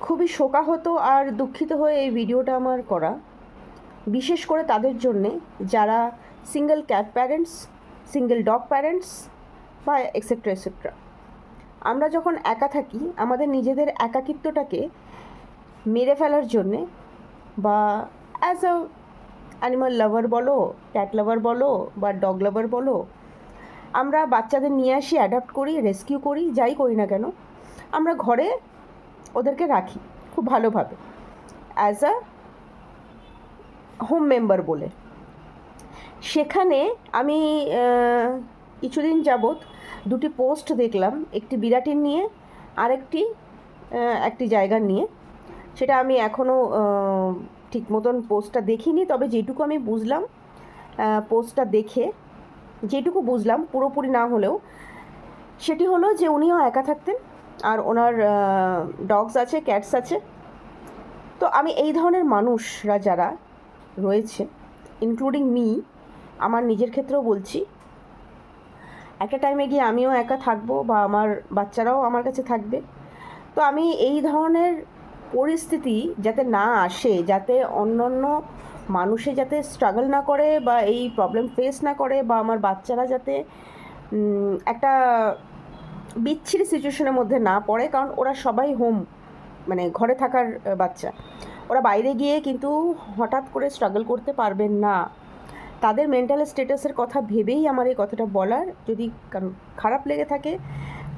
খুবই শোকাহত আর দুঃখিত হয়ে এই ভিডিওটা আমার করা, বিশেষ করে তাদের জন্যে যারা single cat parents, single dog parents বা এক্সেট্রা এক্সেট্রা। আমরা যখন একা থাকি আমাদের নিজেদের একাকিত্বটাকে মেরে ফেলার জন্যে বা অ্যাজ আ অ্যানিমাল লাভার বলো, ক্যাট লাভার বলো বা ডগ লাভার বলো, আমরা বাচ্চাদের নিয়ে আসি, অ্যাডাপ্ট করি, রেস্কিউ করি, যাই করি না কেন, আমরা ঘরে ওদেরকে রাখি খুব ভালোভাবে অ্যাজ আ হোম মেম্বার বলে। সেখানে আমি কিছুদিন যাবৎ দুটি পোস্ট দেখলাম, একটি বিরাটির নিয়ে আর একটি জায়গার নিয়ে। সেটা আমি এখনও ঠিক মতন পোস্টটা দেখিনি, তবে যেটুকু আমি বুঝলাম পোস্টটা দেখে যেটুকু বুঝলাম পুরোপুরি না হলেও, সেটি হলো যে উনিও একা থাকতেন আর ওনার ডগস আছে, ক্যাটস আছে। তো আমি এই ধরনের মানুষরা যারা রয়েছে, ইনক্লুডিং মি, আমার নিজের ক্ষেত্রেও বলছি, একটা টাইমে গিয়ে আমিও একা থাকবো বা আমার বাচ্চারাও আমার কাছে থাকবে। তো আমি এই ধরনের পরিস্থিতি যাতে না আসে, যাতে অন্যান্য মানুষে যাতে স্ট্রাগল না করে বা এই প্রবলেম ফেস না করে, বা আমার বাচ্চারা যাতে একটা বিচ্ছিরি সিচুয়েশনের মধ্যে না পড়ে, কারণ ওরা সবাই মানে ঘরে থাকার বাচ্চা, ওরা বাইরে গিয়ে কিন্তু হঠাৎ করে স্ট্রাগল করতে পারবেন না। তাদের মেন্টাল স্ট্যাটাসের কথা ভেবেই আমার এই কথাটা বলার। যদি কারণ খারাপ লেগে থাকে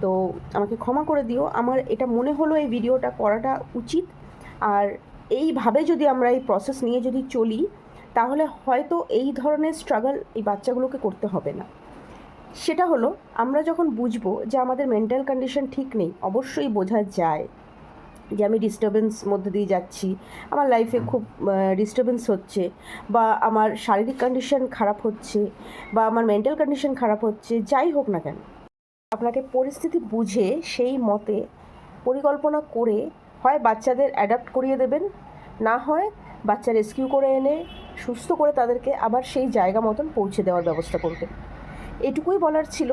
তো আমাকে ক্ষমা করে দিও। আমার এটা মনে হলো এই ভিডিওটা করাটা উচিত। আর এইভাবে যদি আমরা এই প্রসেস নিয়ে যদি চলি, তাহলে হয়তো এই ধরনের স্ট্রাগল এই বাচ্চাগুলোকে করতে হবে না। সেটা হলো, আমরা যখন বুঝবো যে আমাদের মেন্টাল কন্ডিশন ঠিক নেই, অবশ্যই বোঝা যায় যে আমি ডিস্টার্বেন্স মধ্যে দিয়ে যাচ্ছি, আমার লাইফে খুব ডিস্টার্বেন্স হচ্ছে, বা আমার শারীরিক কন্ডিশন খারাপ হচ্ছে, বা আমার মেন্টাল কন্ডিশন খারাপ হচ্ছে, যাই হোক না কেন, আপনাকে পরিস্থিতি বুঝে সেই মতে পরিকল্পনা করে হয় বাচ্চাদের অ্যাডাপ্ট করিয়ে দেবেন, না হয় বাচ্চা রেস্কিউ করে এনে সুস্থ করে তাদেরকে আবার সেই জায়গা মতন পৌঁছে দেওয়ার ব্যবস্থা করবেন। এটুকুই বলার ছিল।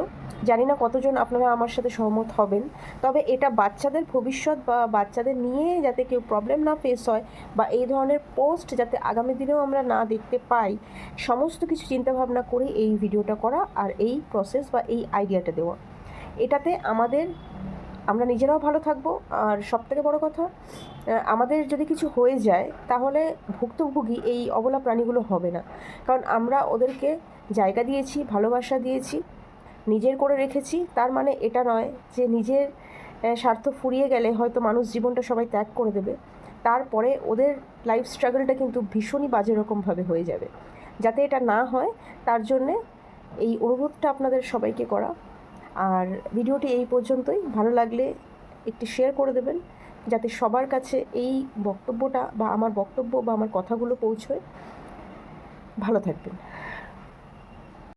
জানি না কতজন আপনারা আমার সাথে সহমত হবেন, তবে এটা বাচ্চাদের ভবিষ্যৎ বা বাচ্চাদের নিয়ে যাতে কেউ প্রবলেম না ফেস হয়, বা এই ধরনের পোস্ট যাতে আগামী দিনেও আমরা না দেখতে পাই, সমস্ত কিছু চিন্তাভাবনা করে এই ভিডিওটা করা আর এই প্রসেস বা এই আইডিয়াটা দেওয়া। এটাতে আমরা নিজেরাও ভালো থাকবো, আর সবথেকে বড় কথা, আমাদের যদি কিছু হয়ে যায় তাহলে ভুক্তভোগী এই অবলা প্রাণীগুলো হবে না। কারণ আমরা ওদেরকে জায়গা দিয়েছি, ভালোবাসা দিয়েছি, নিজের করে রেখেছি। তার মানে এটা নয় যে নিজের স্বার্থ ফুরিয়ে গেলে হয়তো মানুষ জীবনটা সবাই ত্যাগ করে দেবে, তারপরে ওদের লাইফ স্ট্রাগলটা কিন্তু ভীষণই বাজে রকমভাবে হয়ে যাবে। যাতে এটা না হয় তার জন্যে এই অনুরোধটা আপনাদের সবাইকে করা। আর ভিডিওটি এই পর্যন্তই। ভালো লাগলে একটু শেয়ার করে দেবেন, যাতে সবার কাছে এই বক্তব্যটা বা আমার বক্তব্য বা আমার কথাগুলো পৌঁছয়। ভালো থাকবেন।